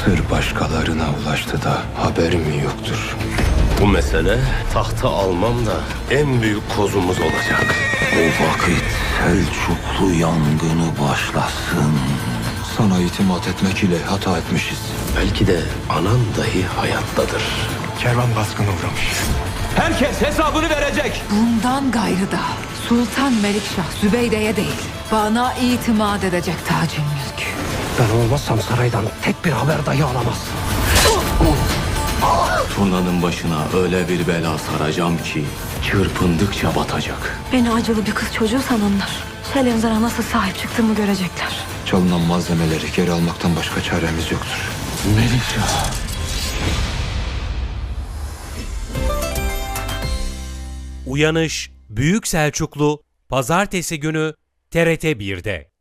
Sır başkalarına ulaştı da haber mi yoktur? Bu mesele tahtı almam da en büyük kozumuz olacak. O vakit Selçuklu yangını başlasın. Sana itimat etmek ile hata etmişiz. Belki de anan dahi hayattadır. Kervan baskına uğramış. Herkes hesabını verecek. Bundan gayrı da Sultan Melikşah Zübeyde'ye değil, bana itimat edecek tacın mülk. Ben olmazsam saraydan tek bir haber dahi alamaz. Turnanın başına öyle bir bela saracağım ki çırpındıkça batacak. Beni acılı bir kız çocuğu sananlar Şelenzar'a nasıl sahip çıktığımı görecekler. Çalınan malzemeleri geri almaktan başka çaremiz yoktur. Melikşah. Uyanış Büyük Selçuklu Pazartesi günü TRT 1'de.